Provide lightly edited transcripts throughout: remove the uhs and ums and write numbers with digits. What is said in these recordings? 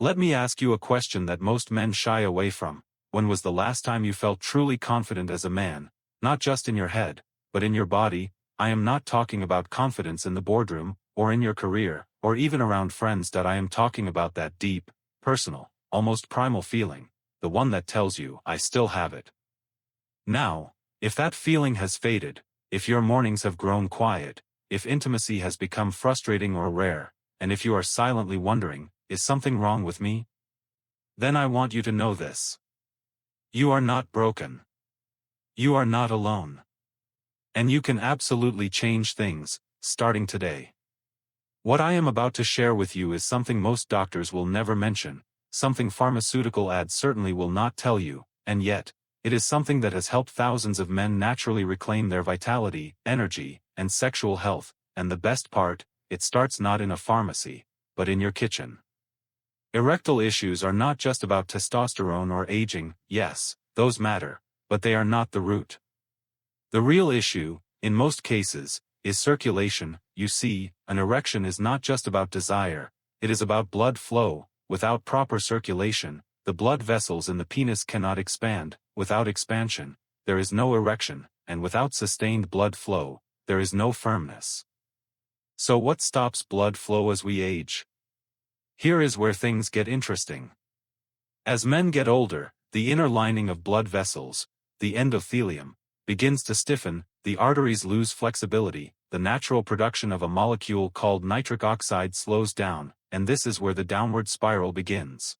Let me ask you a question that most men shy away from. When was the last time you felt truly confident as a man, not just in your head, but in your body? I am not talking about confidence in the boardroom, or in your career, or even around friends. I am talking about that deep, personal, almost primal feeling, the one that tells you, I still have it. Now, if that feeling has faded, if your mornings have grown quiet, if intimacy has become frustrating or rare, and if you are silently wondering, is something wrong with me? Then I want you to know this. You are not broken. You are not alone. And you can absolutely change things, starting today. What I am about to share with you is something most doctors will never mention, something pharmaceutical ads certainly will not tell you, and yet, it is something that has helped thousands of men naturally reclaim their vitality, energy, and sexual health, and the best part, it starts not in a pharmacy, but in your kitchen. Erectile issues are not just about testosterone or aging. Yes, those matter, but they are not the root. The real issue, in most cases, is circulation. You see, an erection is not just about desire, it is about blood flow. Without proper circulation, the blood vessels in the penis cannot expand. Without expansion, there is no erection, and without sustained blood flow, there is no firmness. So what stops blood flow as we age? Here is where things get interesting. As men get older, the inner lining of blood vessels, the endothelium, begins to stiffen, the arteries lose flexibility, the natural production of a molecule called nitric oxide slows down, and this is where the downward spiral begins.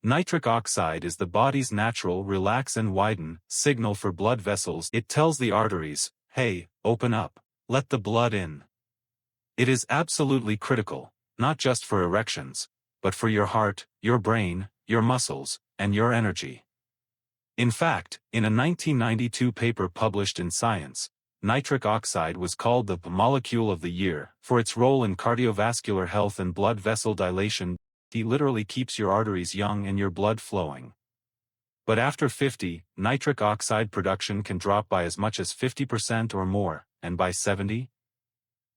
Nitric oxide is the body's natural relax and widen signal for blood vessels. It tells the arteries, hey, open up, let the blood in. It is absolutely critical, not just for erections, but for your heart, your brain, your muscles, and your energy. In fact, in a 1992 paper published in Science, nitric oxide was called the molecule of the year for its role in cardiovascular health and blood vessel dilation. It literally keeps your arteries young and your blood flowing. But after 50, nitric oxide production can drop by as much as 50% or more, and by 70?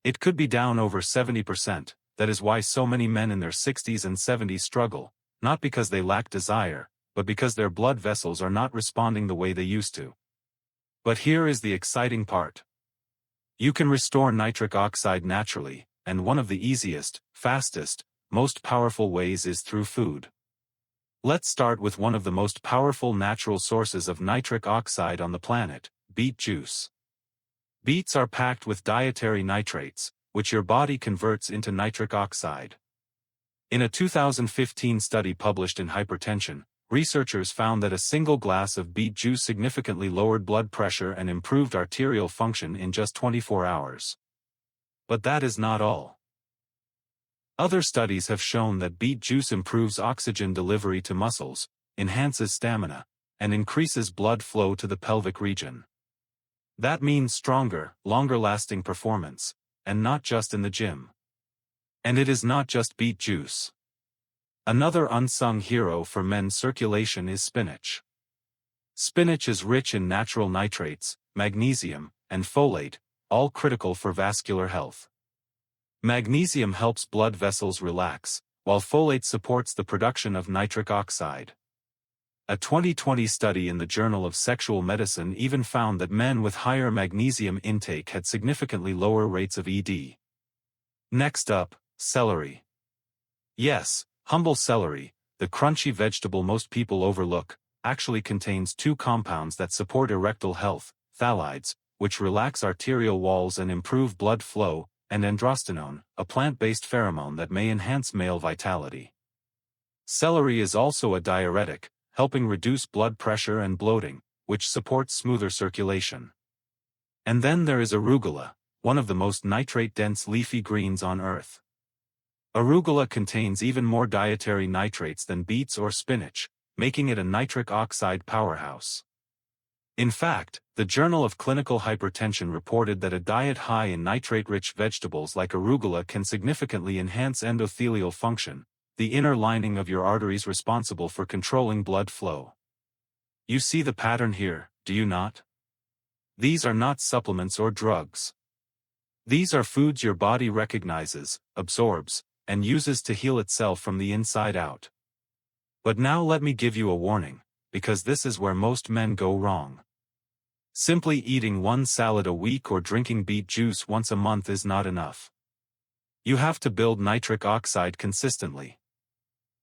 It could be down over 70%. That is why so many men in their 60s and 70s struggle, not because they lack desire, but because their blood vessels are not responding the way they used to. But here is the exciting part. You can restore nitric oxide naturally, and one of the easiest, fastest, most powerful ways is through food. Let's start with one of the most powerful natural sources of nitric oxide on the planet, beet juice. Beets are packed with dietary nitrates, which your body converts into nitric oxide. In a 2015 study published in Hypertension, researchers found that a single glass of beet juice significantly lowered blood pressure and improved arterial function in just 24 hours. But that is not all. Other studies have shown that beet juice improves oxygen delivery to muscles, enhances stamina, and increases blood flow to the pelvic region. That means stronger, longer-lasting performance, and not just in the gym. And it is not just beet juice. Another unsung hero for men's circulation is spinach. Spinach is rich in natural nitrates, magnesium, and folate, all critical for vascular health. Magnesium helps blood vessels relax, while folate supports the production of nitric oxide. A 2020 study in the Journal of Sexual Medicine even found that men with higher magnesium intake had significantly lower rates of ED. Next up, celery. Yes, humble celery, the crunchy vegetable most people overlook, actually contains two compounds that support erectile health, phthalides, which relax arterial walls and improve blood flow, and androstenone, a plant-based pheromone that may enhance male vitality. Celery is also a diuretic, helping reduce blood pressure and bloating, which supports smoother circulation. And then there is arugula, one of the most nitrate-dense leafy greens on Earth. Arugula contains even more dietary nitrates than beets or spinach, making it a nitric oxide powerhouse. In fact, the Journal of Clinical Hypertension reported that a diet high in nitrate-rich vegetables like arugula can significantly enhance endothelial function, the inner lining of your arteries responsible for controlling blood flow. You see the pattern here, do you not? These are not supplements or drugs. These are foods your body recognizes, absorbs, and uses to heal itself from the inside out. But now let me give you a warning, because this is where most men go wrong. Simply eating one salad a week or drinking beet juice once a month is not enough. You have to build nitric oxide consistently.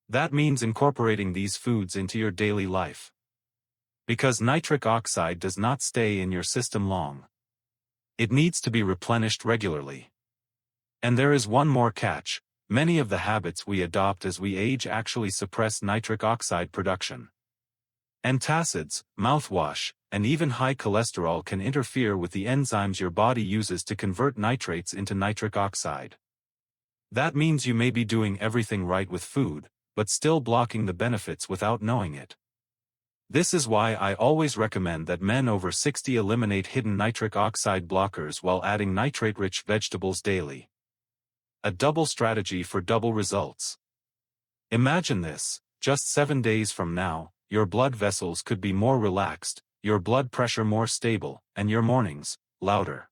That means incorporating these foods into your daily life. Because nitric oxide does not stay in your system long. It needs to be replenished regularly. And there is one more catch: many of the habits we adopt as we age actually suppress nitric oxide production. Antacids, mouthwash, and even high cholesterol can interfere with the enzymes your body uses to convert nitrates into nitric oxide. That means you may be doing everything right with food, but still blocking the benefits without knowing it. This is why I always recommend that men over 60 eliminate hidden nitric oxide blockers while adding nitrate-rich vegetables daily. A double strategy for double results. Imagine this: just 7 days from now, your blood vessels could be more relaxed, your blood pressure more stable, and your mornings louder.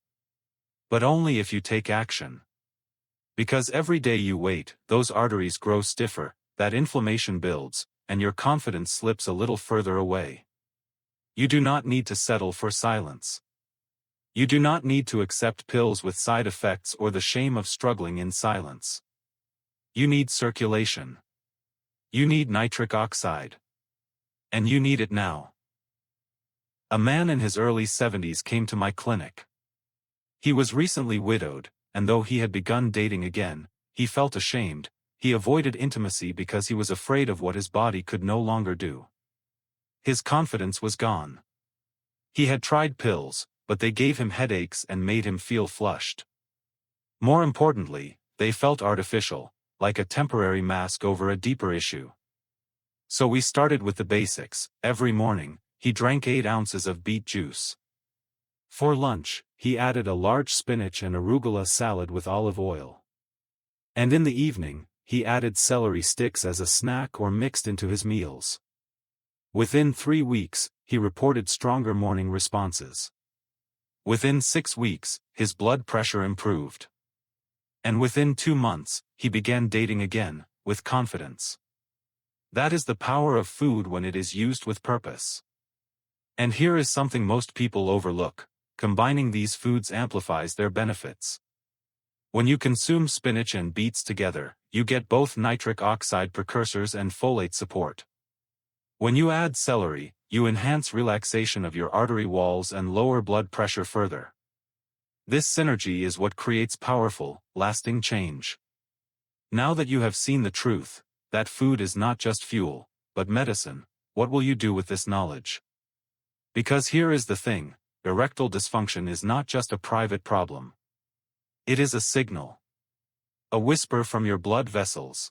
But only if you take action. Because every day you wait, those arteries grow stiffer, that inflammation builds, and your confidence slips a little further away. You do not need to settle for silence. You do not need to accept pills with side effects or the shame of struggling in silence. You need circulation. You need nitric oxide. And you need it now. A man in his early 70s came to my clinic. He was recently widowed, and though he had begun dating again, he felt ashamed. He avoided intimacy because he was afraid of what his body could no longer do. His confidence was gone. He had tried pills, but they gave him headaches and made him feel flushed. More importantly, they felt artificial, like a temporary mask over a deeper issue. So we started with the basics. Every morning, he drank 8 ounces of beet juice. For lunch, he added a large spinach and arugula salad with olive oil. And in the evening, he added celery sticks as a snack or mixed into his meals. Within 3 weeks, he reported stronger morning responses. Within 6 weeks, his blood pressure improved. And within 2 months, he began dating again, with confidence. That is the power of food when it is used with purpose. And here is something most people overlook: combining these foods amplifies their benefits. When you consume spinach and beets together, you get both nitric oxide precursors and folate support. When you add celery, you enhance relaxation of your artery walls and lower blood pressure further. This synergy is what creates powerful, lasting change. Now that you have seen the truth, that food is not just fuel, but medicine, what will you do with this knowledge? Because here is the thing: erectile dysfunction is not just a private problem. It is a signal. A whisper from your blood vessels.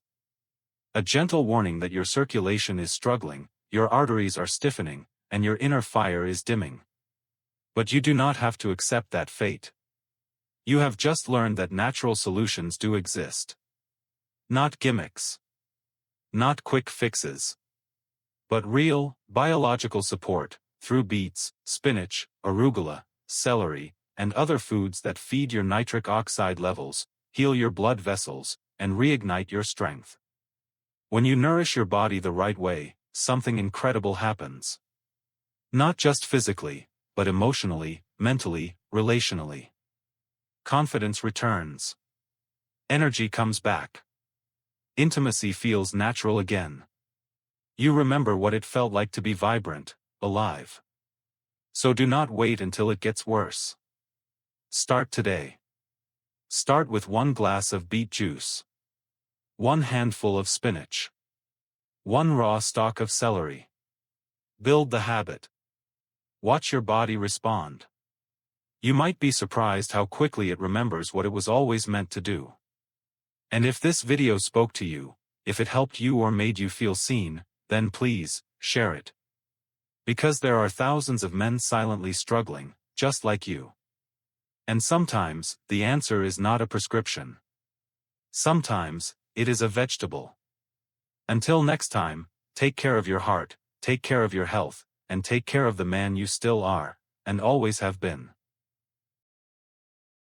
A gentle warning that your circulation is struggling, your arteries are stiffening, and your inner fire is dimming. But you do not have to accept that fate. You have just learned that natural solutions do exist. Not gimmicks. Not quick fixes. But real, biological support, through beets, spinach, arugula, celery, and other foods that feed your nitric oxide levels, heal your blood vessels, and reignite your strength. When you nourish your body the right way, something incredible happens. Not just physically, but emotionally, mentally, relationally. Confidence returns. Energy comes back. Intimacy feels natural again. You remember what it felt like to be vibrant, alive. So do not wait until it gets worse. Start today. Start with 1 glass of beet juice. 1 handful of spinach. 1 raw stalk of celery. Build the habit. Watch your body respond. You might be surprised how quickly it remembers what it was always meant to do. And if this video spoke to you, if it helped you or made you feel seen, then please, share it. Because there are thousands of men silently struggling, just like you. And sometimes, the answer is not a prescription. Sometimes, it is a vegetable. Until next time, take care of your heart, take care of your health, and take care of the man you still are, and always have been.